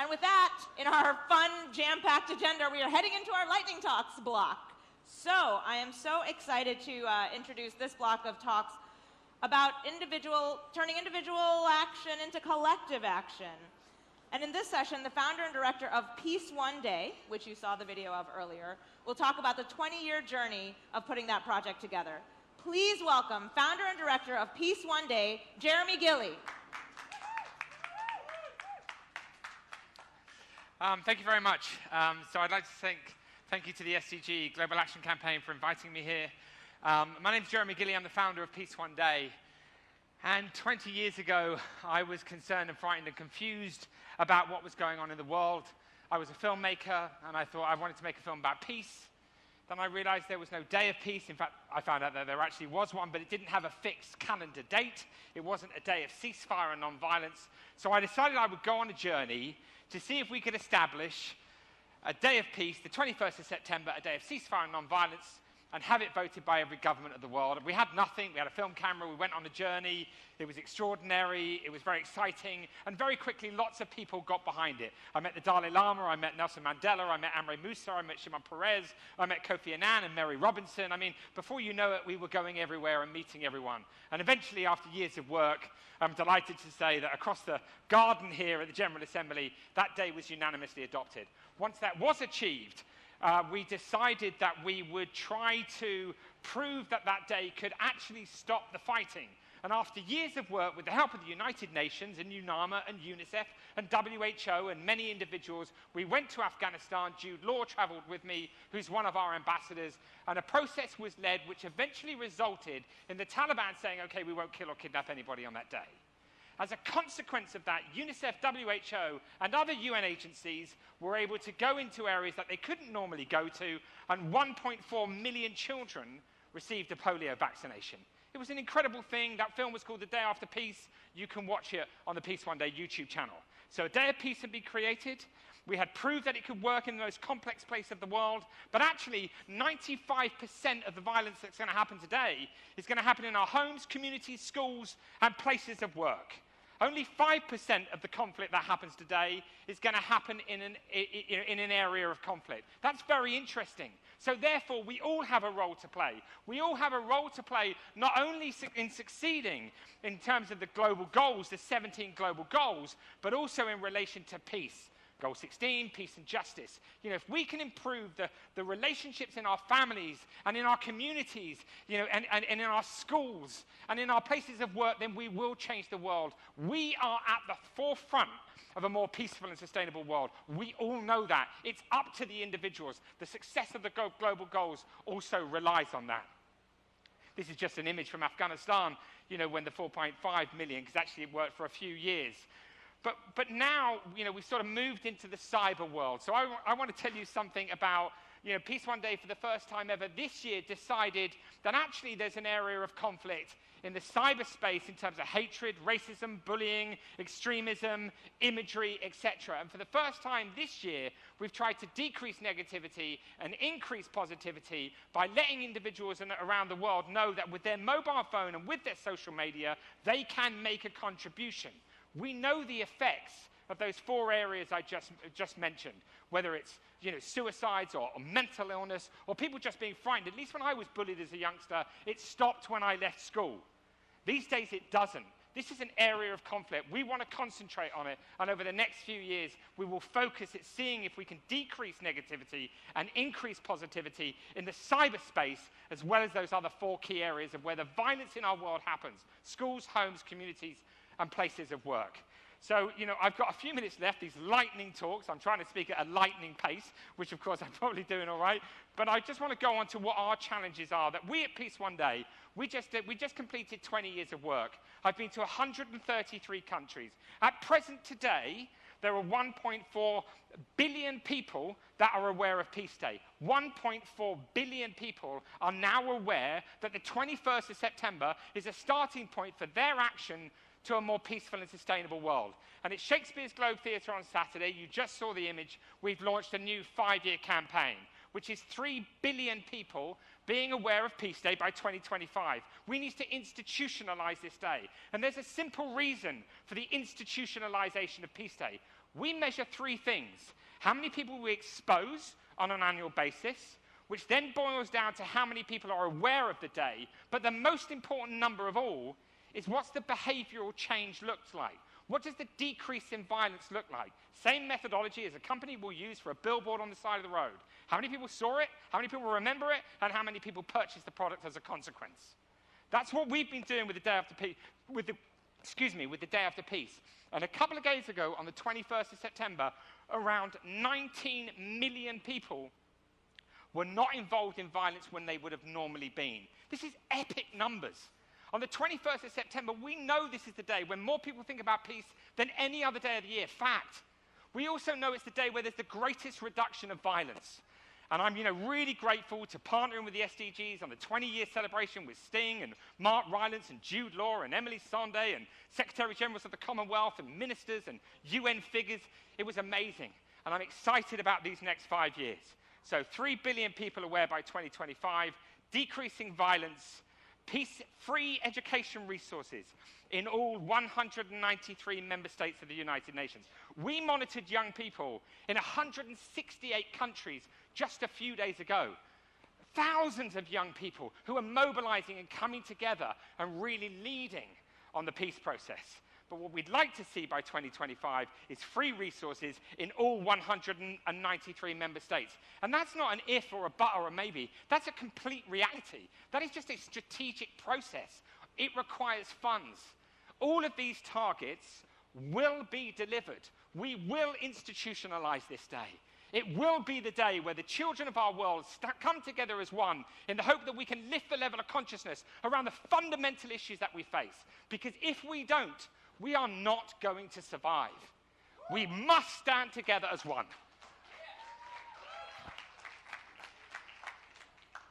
And with that, in our fun, jam-packed agenda, we are heading into our lightning talks block. So I am so excited to introduce this block of talks about turning individual action into collective action. And in this session, the founder and director of Peace One Day, which you saw the video of earlier, will talk about the 20-year journey of putting that project together. Please welcome founder and director of Peace One Day, Jeremy Gilley. Thank you very much. So I'd like to thank you to the SDG Global Action Campaign for inviting me here. My name's Jeremy Gilley. I'm the founder of Peace One Day. And 20 years ago, I was concerned and frightened and confused about what was going on in the world. I was a filmmaker, and I thought I wanted to make a film about peace. Then I realized there was no day of peace. In fact, I found out that there actually was one, but it didn't have a fixed calendar date. It wasn't a day of ceasefire and non-violence. So I decided I would go on a journey to see if we could establish a day of peace, the 21st of September, a day of ceasefire and non-violence, and have it voted by every government of the world. And we had nothing. We had a film camera. We went on a journey. It was extraordinary. It was very exciting. And very quickly, lots of people got behind it. I met the Dalai Lama. I met Nelson Mandela. I met Amre Musa. I met Shimon Peres. I met Kofi Annan and Mary Robinson. I mean, before you know it, we were going everywhere and meeting everyone. And eventually, after years of work, I'm delighted to say that across the garden here at the General Assembly, that day was unanimously adopted. Once that was achieved, we decided that we would try to prove that that day could actually stop the fighting. And after years of work with the help of the United Nations and UNAMA and UNICEF and WHO and many individuals, we went to Afghanistan. Jude Law traveled with me, who's one of our ambassadors, and a process was led which eventually resulted in the Taliban saying, okay, we won't kill or kidnap anybody on that day. As a consequence of that, UNICEF, WHO, and other UN agencies were able to go into areas that they couldn't normally go to, and 1.4 million children received a polio vaccination. It was an incredible thing. That film was called The Day After Peace. You can watch it on the Peace One Day YouTube channel. So a day of peace had been created. We had proved that it could work in the most complex place of the world. But actually, 95% of the violence that's going to happen today is going to happen in our homes, communities, schools, and places of work. Only 5% of the conflict that happens today is going to happen in an area of conflict. That's very interesting. So therefore, we all have a role to play. We all have a role to play not only in succeeding in terms of the global goals, the 17 global goals, but also in relation to peace. Goal 16, peace and justice. You know, if we can improve the relationships in our families and in our communities, you know, and in our schools and in our places of work, then we will change the world. We are at the forefront of a more peaceful and sustainable world. We all know that. It's up to the individuals. The success of the global goals also relies on that. This is just an image from Afghanistan, you know, when the 4.5 million, because actually it worked for a few years. But now, you know, we've sort of moved into the cyber world. So I want to tell you something about, you know, Peace One Day for the first time ever this year decided that actually there's an area of conflict in the cyberspace in terms of hatred, racism, bullying, extremism, imagery, etc. And for the first time this year, we've tried to decrease negativity and increase positivity by letting individuals around the world know that with their mobile phone and with their social media, they can make a contribution. We know the effects of those 4 areas I just mentioned, whether it's, you know, suicides or mental illness or people just being frightened. At least when I was bullied as a youngster, it stopped when I left school. These days it doesn't. This is an area of conflict. We want to concentrate on it, and over the next few years, we will focus at seeing if we can decrease negativity and increase positivity in the cyberspace, as well as those other 4 key areas of where the violence in our world happens: schools, homes, communities, and places of work. So, you know, I've got a few minutes left, these lightning talks. I'm trying to speak at a lightning pace, which, of course, I'm probably doing all right. But I just want to go on to what our challenges are, that we at Peace One Day, we just completed 20 years of work. I've been to 133 countries. At present today, there are 1.4 billion people that are aware of Peace Day. 1.4 billion people are now aware that the 21st of September is a starting point for their action to a more peaceful and sustainable world. And at Shakespeare's Globe Theatre on Saturday, you just saw the image, we've launched a new 5-year campaign, which is 3 billion people being aware of Peace Day by 2025. We need to institutionalize this day. And there's a simple reason for the institutionalization of Peace Day. we measure three things. How many people we expose on an annual basis, which then boils down to how many people are aware of the day. But the most important number of all is what's the behavioral change looks like. What does the decrease in violence look like? Same methodology as a company will use for a billboard on the side of the road. How many people saw it, how many people remember it, and how many people purchased the product as a consequence. That's what we've been doing with the Day After Peace, with the Day After Peace. And a couple of days ago, on the 21st of September, around 19 million people were not involved in violence when they would have normally been. This is epic numbers. On the 21st of September, we know this is the day when more people think about peace than any other day of the year. Fact. We also know it's the day where there's the greatest reduction of violence. And I'm really grateful to partnering with the SDGs on the 20-year celebration with Sting and Mark Rylance and Jude Law and Emily Sondé and Secretary Generals of the Commonwealth and ministers and UN figures. It was amazing. And I'm excited about these next 5 years. So 3 billion people aware by 2025, decreasing violence, peace-free education resources in all 193 member states of the United Nations. We monitored young people in 168 countries just a few days ago. Thousands of young people who are mobilizing and coming together and really leading on the peace process. But what we'd like to see by 2025 is free resources in all 193 member states. And that's not an if or a but or a maybe. That's a complete reality. That is just a strategic process. It requires funds. All of these targets will be delivered. We will institutionalize this day. It will be the day where the children of our world come together as one in the hope that we can lift the level of consciousness around the fundamental issues that we face. Because if we don't, we are not going to survive. We must stand together as one.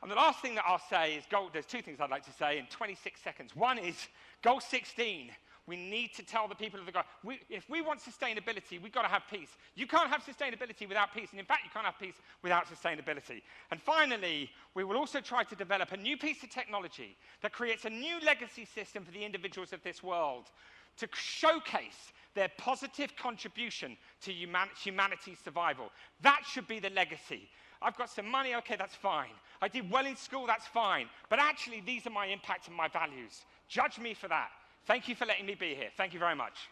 And the last thing that I'll say is there's two things I'd like to say in 26 seconds. One is goal 16. We need to tell the people of the goal. If we want sustainability, we've got to have peace. You can't have sustainability without peace. And in fact, you can't have peace without sustainability. And finally, we will also try to develop a new piece of technology that creates a new legacy system for the individuals of this world to showcase their positive contribution to humanity's survival. That should be the legacy. I've got some money, okay, that's fine. I did well in school, that's fine. But actually, these are my impact and my values. Judge me for that. Thank you for letting me be here. Thank you very much.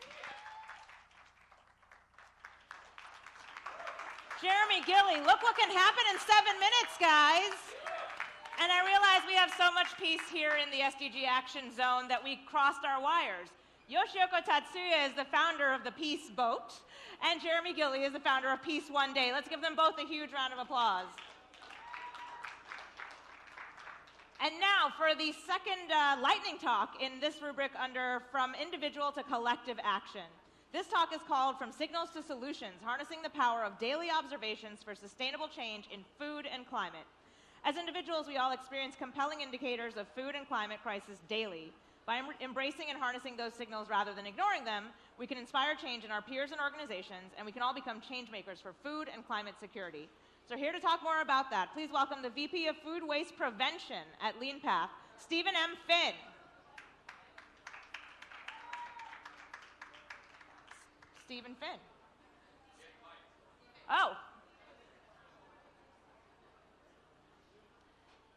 Jeremy Gilly, look what can happen in 7 minutes, guys. And I realize we have so much peace here in the SDG Action Zone that we crossed our wires. Yoshiyoko Tatsuya is the founder of the Peace Boat, and Jeremy Gilly is the founder of Peace One Day. Let's give them both a huge round of applause. And now for the second lightning talk in this rubric under From Individual to Collective Action. This talk is called From Signals to Solutions, Harnessing the Power of Daily Observations for Sustainable Change in Food and Climate. As individuals, we all experience compelling indicators of food and climate crisis daily. By embracing and harnessing those signals rather than ignoring them, we can inspire change in our peers and organizations, and we can all become change makers for food and climate security. So here to talk more about that, please welcome the VP of Food Waste Prevention at Leanpath, Stephen M. Finn. Stephen Finn. Oh.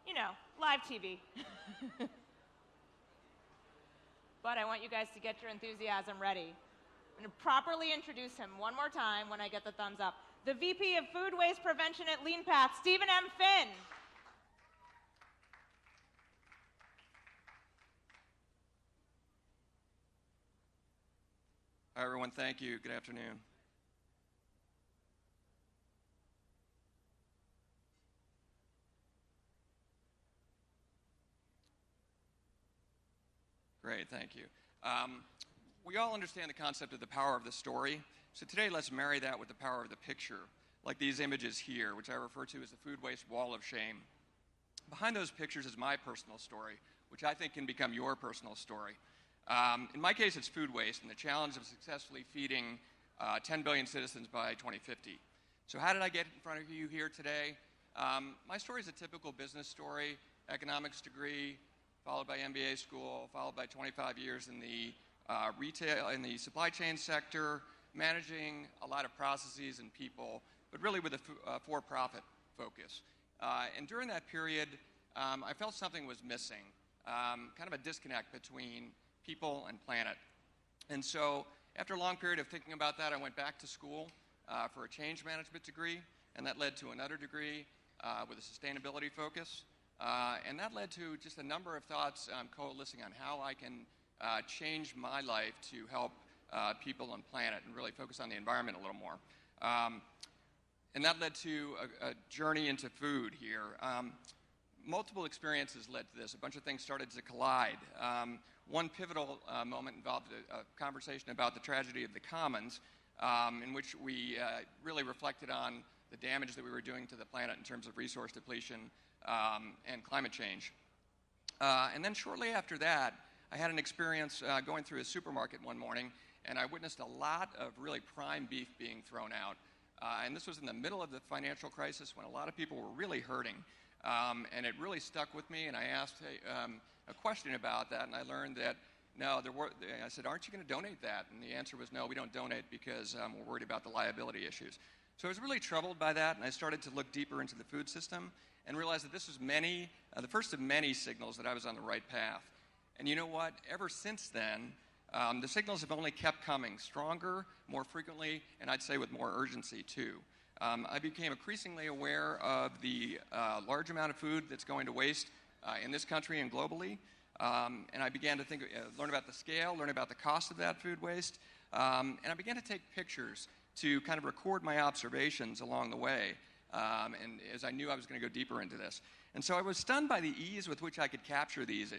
You know, live TV. But I want you guys to get your enthusiasm ready. I'm going to properly introduce him one more time when I get the thumbs up. The VP of Food Waste Prevention at Leanpath, Stephen M. Finn. Hi, everyone. Thank you. Good afternoon. Great, thank you. We all understand the concept of the power of the story. So today, let's marry that with the power of the picture, like these images here, which I refer to as the food waste wall of shame. Behind those pictures is my personal story, which I think can become your personal story. In my case, it's food waste and the challenge of successfully feeding 10 billion citizens by 2050. So how did I get in front of you here today? My story is a typical business story, economics degree, followed by MBA school, followed by 25 years in the retail, in the supply chain sector, managing a lot of processes and people, but really with a for-profit focus. And during that period, I felt something was missing, kind of a disconnect between people and planet. And so after a long period of thinking about that, I went back to school for a change management degree, and that led to another degree with a sustainability focus. And that led to just a number of thoughts coalescing on how I can change my life to help people and planet and really focus on the environment a little more. And that led to a journey into food here. Multiple experiences led to this. A bunch of things started to collide. One pivotal moment involved a conversation about the tragedy of the commons, in which we really reflected on the damage that we were doing to the planet in terms of resource depletion and climate change. And then shortly after that, I had an experience going through a supermarket one morning, and I witnessed a lot of really prime beef being thrown out. And this was in the middle of the financial crisis when a lot of people were really hurting. And it really stuck with me, and I asked a question about that, and I learned that, no, I said, aren't you going to donate that? And the answer was, no, we don't donate because we're worried about the liability issues. So I was really troubled by that, and I started to look deeper into the food system and realized that this was the first of many signals that I was on the right path. And you know what? Ever since then, the signals have only kept coming stronger, more frequently, and I'd say with more urgency, too. I became increasingly aware of the large amount of food that's going to waste in this country and globally. And I began to learn about the scale, learn about the cost of that food waste. And I began to take pictures to kind of record my observations along the way. And as I knew I was going to go deeper into this. And so I was stunned by the ease with which I could capture these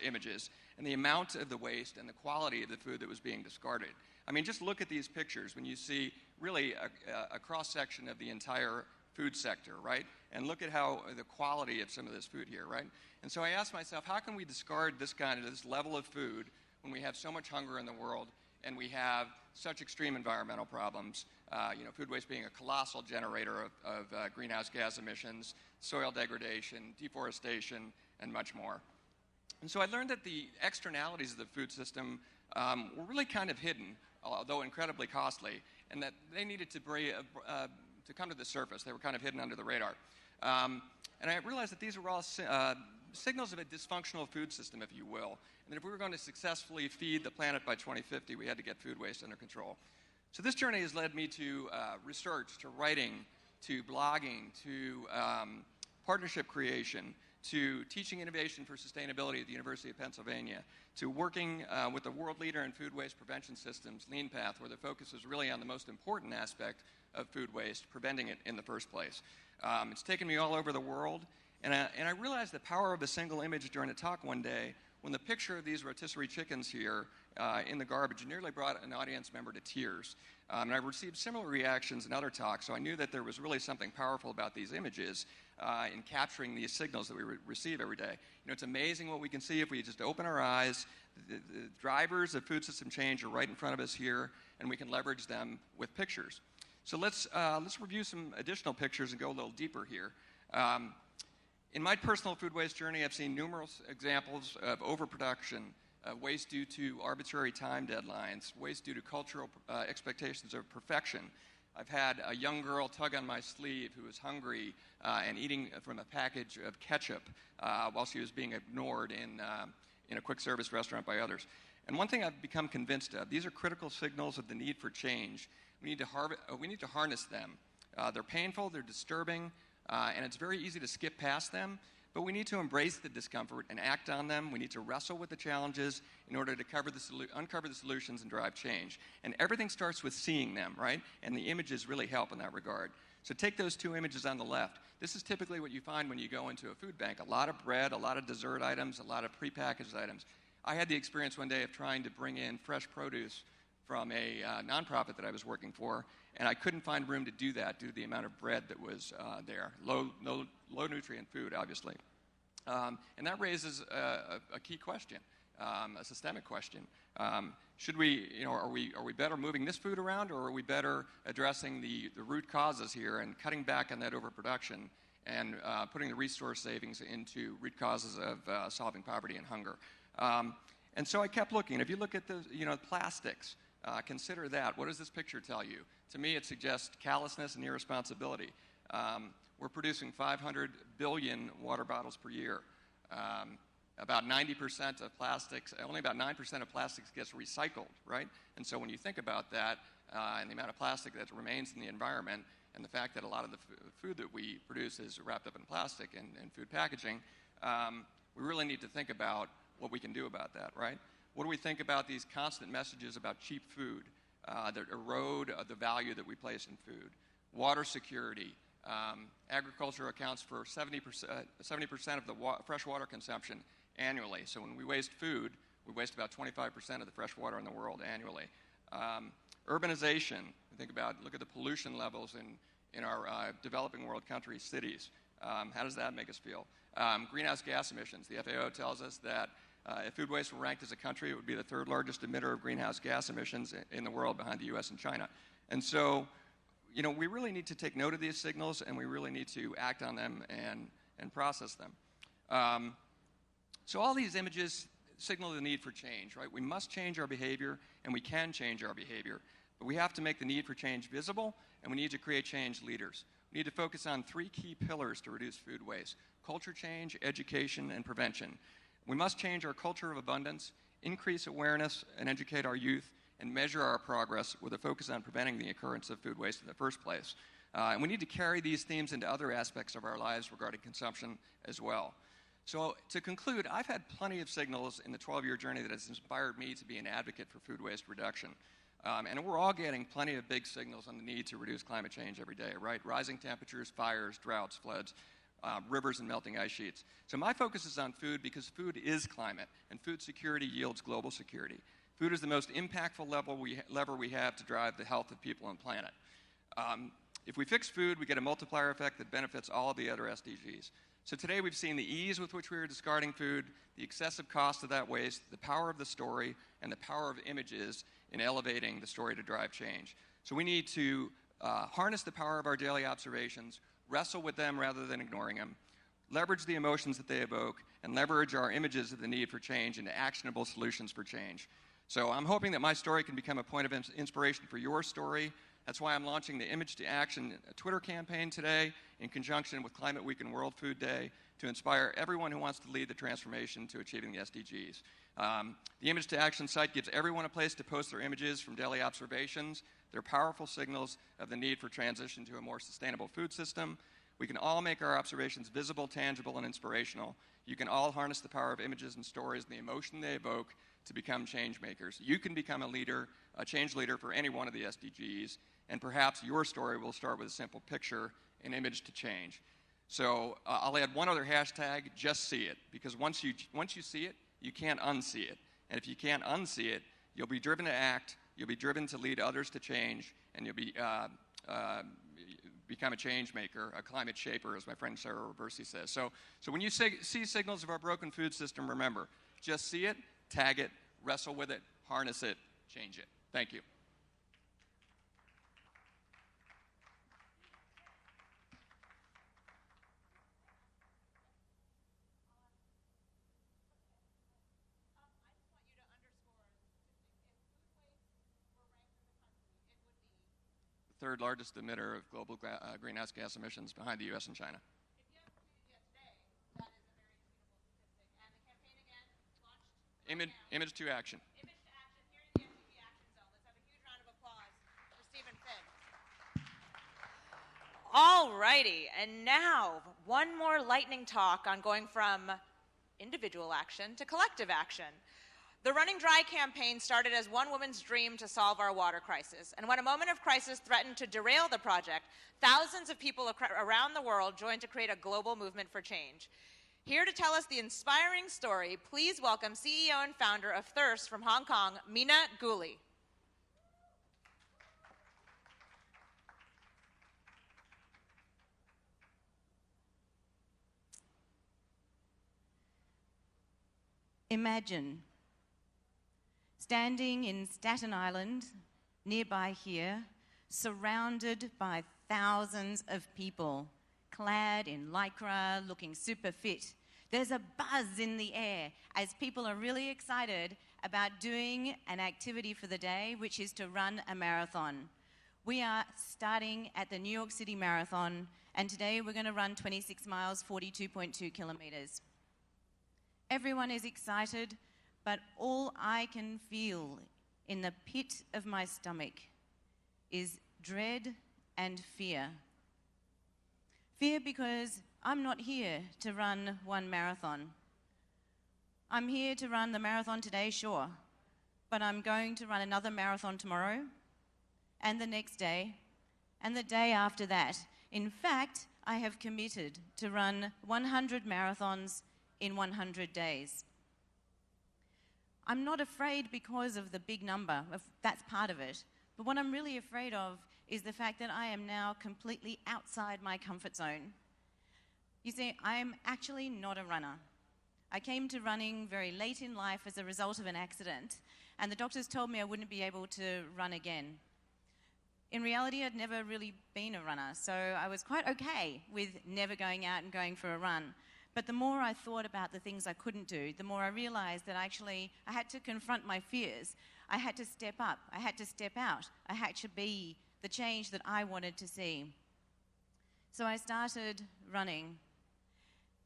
images and the amount of the waste and the quality of the food that was being discarded. I mean, just look at these pictures when you see really a cross-section of the entire food sector, right? And look at how the quality of some of this food here, right? And so I asked myself, how can we discard this level of food when we have so much hunger in the world and we have such extreme environmental problems, food waste being a colossal generator of greenhouse gas emissions, soil degradation, deforestation, and much more. And so I learned that the externalities of the food system were really kind of hidden, although incredibly costly, and that they needed to come to the surface. They were kind of hidden under the radar. And I realized that these were all signals of a dysfunctional food system, if you will, and that if we were going to successfully feed the planet by 2050, we had to get food waste under control. So this journey has led me to research, to writing, to blogging, to partnership creation, to teaching innovation for sustainability at the University of Pennsylvania, to working with the world leader in food waste prevention systems, Leanpath, where the focus is really on the most important aspect of food waste, preventing it in the first place. It's taken me all over the world, and I realized the power of a single image during a talk one day when the picture of these rotisserie chickens here in the garbage nearly brought an audience member to tears. And I received similar reactions in other talks, so I knew that there was really something powerful about these images in capturing these signals that we receive every day. It's amazing what we can see if we just open our eyes. The drivers of food system change are right in front of us here, and we can leverage them with pictures. So let's review some additional pictures and go a little deeper here. In my personal food waste journey, I've seen numerous examples of overproduction, waste due to arbitrary time deadlines, waste due to cultural expectations of perfection. I've had a young girl tug on my sleeve who was hungry and eating from a package of ketchup while she was being ignored in a quick service restaurant by others. And one thing I've become convinced of, these are critical signals of the need for change. We need to harness them. They're painful, they're disturbing, and it's very easy to skip past them, but we need to embrace the discomfort and act on them. We need to wrestle with the challenges in order to uncover the solutions and drive change. And everything starts with seeing them, right? And the images really help in that regard. So take those two images on the left. This is typically what you find when you go into a food bank. A lot of bread, a lot of dessert items, a lot of prepackaged items. I had the experience one day of trying to bring in fresh produce from a nonprofit that I was working for, and I couldn't find room to do that due to the amount of bread that was there. Low nutrient food, obviously. And that raises a key question, a systemic question. Should we, are we better moving this food around, or are we better addressing the root causes here and cutting back on that overproduction and putting the resource savings into root causes of solving poverty and hunger? And so I kept looking. If you look at the plastics, Consider that. What does this picture tell you? To me, it suggests callousness and irresponsibility. We're producing 500 billion water bottles per year. About 90% of plastics, only about 9% of plastics gets recycled, right? And so when you think about that and the amount of plastic that remains in the environment and the fact that a lot of the food that we produce is wrapped up in plastic and food packaging, we really need to think about what we can do about that, right? What do we think about these constant messages about cheap food that erode the value that we place in food? Water security. Agriculture accounts for 70% of the fresh water consumption annually. So when we waste food, we waste about 25% of the fresh water in the world annually. Urbanization. Look at the pollution levels in our developing world countries, cities. How does that make us feel? Greenhouse gas emissions. The FAO tells us that if food waste were ranked as a country, it would be the third largest emitter of greenhouse gas emissions in the world behind the US and China. And so, we really need to take note of these signals, and we really need to act on them and process them. So all these images signal the need for change, right? We must change our behavior, and we can change our behavior. But we have to make the need for change visible, and we need to create change leaders. We need to focus on 3 key pillars to reduce food waste: culture change, education, and prevention. We must change our culture of abundance, increase awareness, and educate our youth, and measure our progress with a focus on preventing the occurrence of food waste in the first place. And we need to carry these themes into other aspects of our lives regarding consumption as well. So to conclude, I've had plenty of signals in the 12-year journey that has inspired me to be an advocate for food waste reduction. And we're all getting plenty of big signals on the need to reduce climate change every day, right? Rising temperatures, fires, droughts, floods, rivers, and melting ice sheets. So my focus is on food because food is climate, and food security yields global security. Food is the most impactful lever we have to drive the health of people and planet. If we fix food, we get a multiplier effect that benefits all of the other SDGs. So today we've seen the ease with which we are discarding food, the excessive cost of that waste, the power of the story, and the power of images in elevating the story to drive change. So we need to harness the power of our daily observations, wrestle with them rather than ignoring them, leverage the emotions that they evoke, and leverage our images of the need for change into actionable solutions for change. So I'm hoping that my story can become a point of inspiration for your story. That's why I'm launching the Image to Action Twitter campaign today in conjunction with Climate Week and World Food Day to inspire everyone who wants to lead the transformation to achieving the SDGs. The Image to Action site gives everyone a place to post their images from daily observations. They're powerful signals of the need for transition to a more sustainable food system. We can all make our observations visible, tangible, and inspirational. You can all harness the power of images and stories and the emotion they evoke to become change makers. You can become a leader, a change leader for any one of the SDGs, and perhaps your story will start with a simple picture, an image to change. So I'll add one other hashtag, just see it, because once you see it, you can't unsee it. And if you can't unsee it, you'll be driven to act, you'll be driven to lead others to change, and you'll be become a change maker, a climate shaper, as my friend Sarah Reversi says. So when you see signals of our broken food system, remember, just see it, tag it, wrestle with it, harness it, change it. Thank you. Third largest emitter of global greenhouse gas emissions behind the US and China. If you have to today, that is a very achievable statistic. And the campaign again launched Image to Action. Image to Action here in the SDG Action Zone. Let's have a huge round of applause for Stephen Finn. All righty, and now one more lightning talk on going from individual action to collective action. The Running Dry campaign started as one woman's dream to solve our water crisis. And when a moment of crisis threatened to derail the project, thousands of people around the world joined to create a global movement for change. Here to tell us the inspiring story, please welcome CEO and founder of Thirst from Hong Kong, Mina Guli. Imagine standing in Staten Island, nearby here, surrounded by thousands of people, clad in lycra, looking super fit. There's a buzz in the air as people are really excited about doing an activity for the day, which is to run a marathon. We are starting at the New York City Marathon, and today we're going to run 26 miles, 42.2 kilometers. Everyone is excited, but all I can feel in the pit of my stomach is dread and fear. Fear because I'm not here to run one marathon. I'm here to run the marathon today, sure, but I'm going to run another marathon tomorrow, and the next day, and the day after that. In fact, I have committed to run 100 marathons in 100 days. I'm not afraid because of the big number, that's part of it, but what I'm really afraid of is the fact that I am now completely outside my comfort zone. You see, I am actually not a runner. I came to running very late in life as a result of an accident, and the doctors told me I wouldn't be able to run again. In reality, I'd never really been a runner, so I was quite okay with never going out and going for a run. But the more I thought about the things I couldn't do, the more I realized that actually I had to confront my fears. I had to step up. I had to step out. I had to be the change that I wanted to see. So I started running.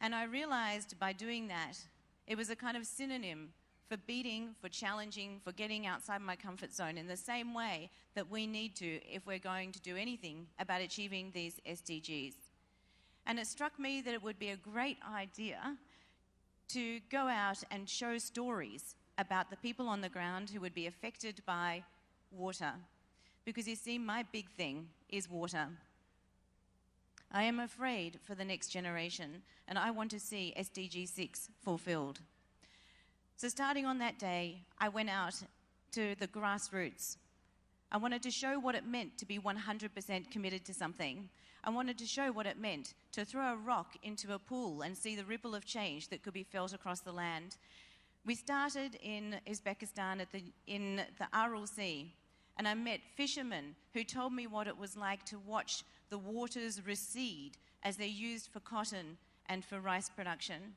And I realized by doing that, it was a kind of synonym for beating, for challenging, for getting outside my comfort zone in the same way that we need to if we're going to do anything about achieving these SDGs. And it struck me that it would be a great idea to go out and show stories about the people on the ground who would be affected by water. Because you see, my big thing is water. I am afraid for the next generation, and I want to see SDG 6 fulfilled. So starting on that day, I went out to the grassroots. I wanted to show what it meant to be 100% committed to something. I wanted to show what it meant to throw a rock into a pool and see the ripple of change that could be felt across the land. We started in Uzbekistan in the Aral Sea, and I met fishermen who told me what it was like to watch the waters recede as they're used for cotton and for rice production.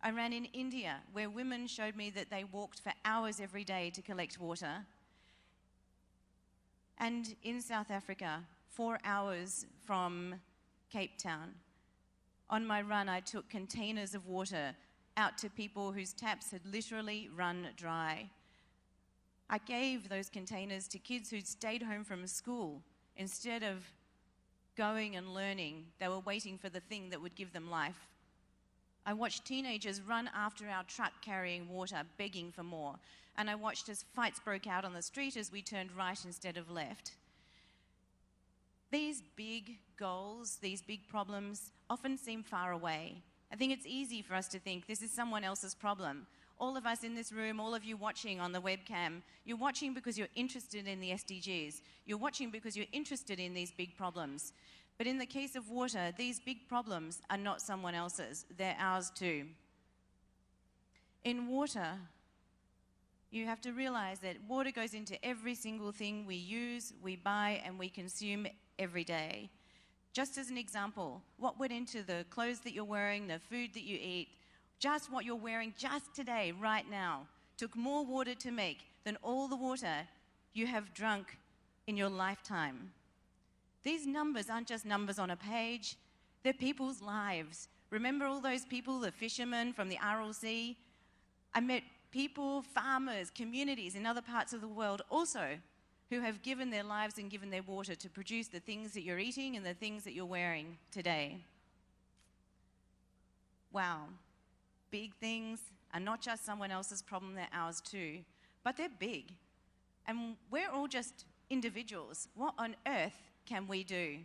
I ran in India, where women showed me that they walked for hours every day to collect water. And in South Africa, 4 hours from Cape Town. On my run, I took containers of water out to people whose taps had literally run dry. I gave those containers to kids who'd stayed home from school. Instead of going and learning, they were waiting for the thing that would give them life. I watched teenagers run after our truck carrying water, begging for more. And I watched as fights broke out on the street as we turned right instead of left. These big goals, these big problems, often seem far away. I think it's easy for us to think this is someone else's problem. All of us in this room, all of you watching on the webcam, you're watching because you're interested in the SDGs. You're watching because you're interested in these big problems. But in the case of water, these big problems are not someone else's. They're ours too. In water, you have to realize that water goes into every single thing we use, we buy, and we consume every day. Just as an example, what went into the clothes that you're wearing, the food that you eat, just what you're wearing just today, right now, took more water to make than all the water you have drunk in your lifetime. These numbers aren't just numbers on a page, they're people's lives. Remember all those people, the fishermen from the Aral Sea? I met people, farmers, communities in other parts of the world also who have given their lives and given their water to produce the things that you're eating and the things that you're wearing today. Wow. Big things are not just someone else's problem, they're ours too. But they're big. And we're all just individuals. What on earth can we do?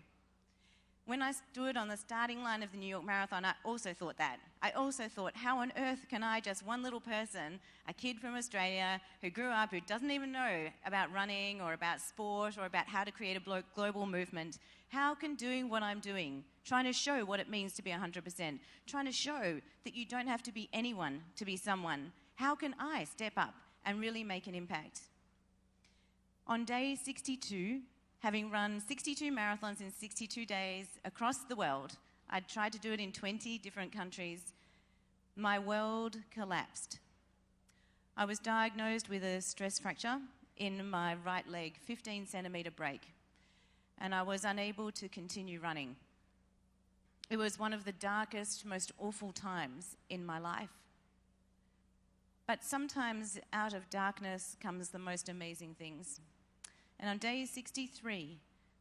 When I stood on the starting line of the New York Marathon, I also thought that. I also thought, how on earth can I, just one little person, a kid from Australia who grew up, who doesn't even know about running or about sport or about how to create a global movement, how can doing what I'm doing, trying to show what it means to be 100%, trying to show that you don't have to be anyone to be someone, how can I step up and really make an impact? On day 62, having run 62 marathons in 62 days across the world, I'd tried to do it in 20 different countries, my world collapsed. I was diagnosed with a stress fracture in my right leg, 15 centimetre break, and I was unable to continue running. It was one of the darkest, most awful times in my life. But sometimes out of darkness comes the most amazing things. And on day 63,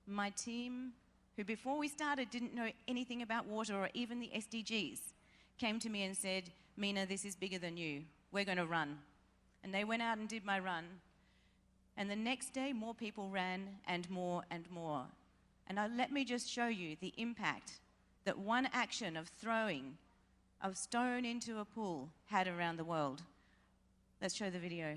my team, who before we started didn't know anything about water or even the SDGs, came to me and said, "Mina, this is bigger than you. We're going to run." And they went out and did my run. And the next day, more people ran and more and more. And let me just show you the impact that one action of throwing a stone into a pool had around the world. Let's show the video.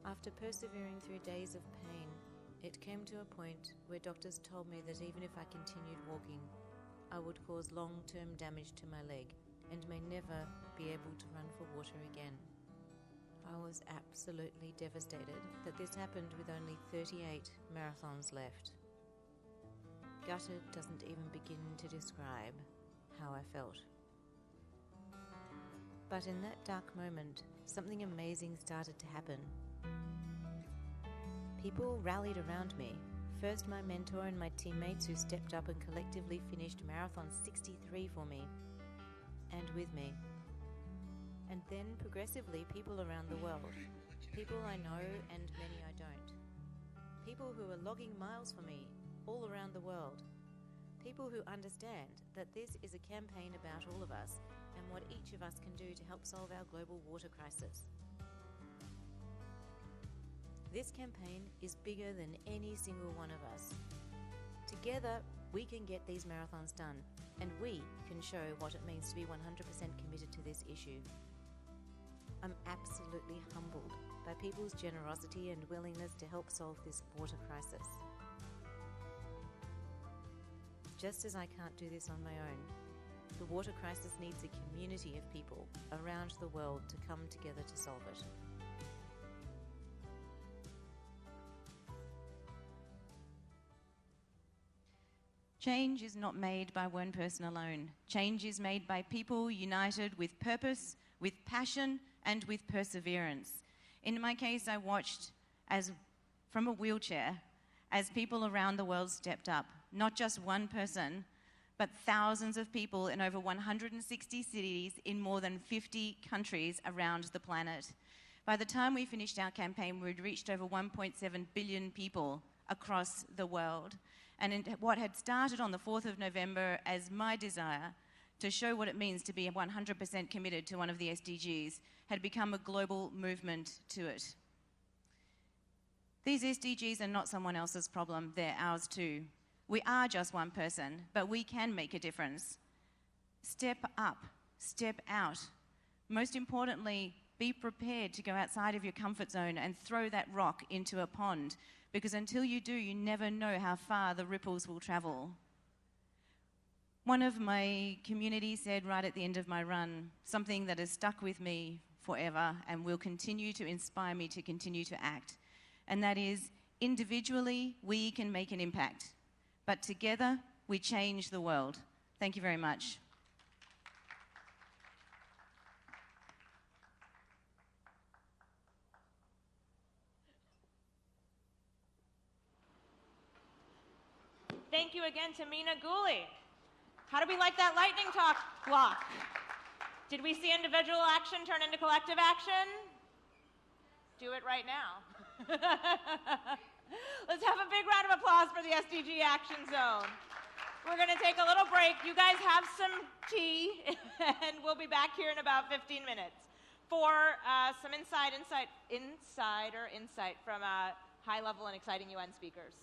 After persevering through days of pain, it came to a point where doctors told me that even if I continued walking, I would cause long-term damage to my leg and may never be able to run for water again. I was absolutely devastated that this happened with only 38 marathons left. Gutted doesn't even begin to describe how I felt. But in that dark moment, something amazing started to happen. People rallied around me. First my mentor and my teammates who stepped up and collectively finished Marathon 63 for me and with me. And then progressively people around the world. People I know and many I don't. People who are logging miles for me all around the world. People who understand that this is a campaign about all of us and what each of us can do to help solve our global water crisis. This campaign is bigger than any single one of us. Together, we can get these marathons done, and we can show what it means to be 100% committed to this issue. I'm absolutely humbled by people's generosity and willingness to help solve this water crisis. Just as I can't do this on my own, the water crisis needs a community of people around the world to come together to solve it. Change is not made by one person alone. Change is made by people united with purpose, with passion, and with perseverance. In my case, I watched from a wheelchair as people around the world stepped up. Not just one person, but thousands of people in over 160 cities in more than 50 countries around the planet. By the time we finished our campaign, we'd reached over 1.7 billion people across the world. And what had started on the 4th of November as my desire to show what it means to be 100% committed to one of the SDGs had become a global movement to it. These SDGs are not someone else's problem, they're ours too. We are just one person, but we can make a difference. Step up, step out. Most importantly, be prepared to go outside of your comfort zone and throw that rock into a pond, because until you do, you never know how far the ripples will travel. One of my community said right at the end of my run, something that has stuck with me forever and will continue to inspire me to continue to act, and that is, individually, we can make an impact, but together, we change the world. Thank you very much. Thank you again to Mina Gooley. How do we like that lightning talk block? Did we see individual action turn into collective action? Do it right now. Let's have a big round of applause for the SDG Action Zone. We're going to take a little break. You guys have some tea, and we'll be back here in about 15 minutes for some insight from high-level and exciting UN speakers.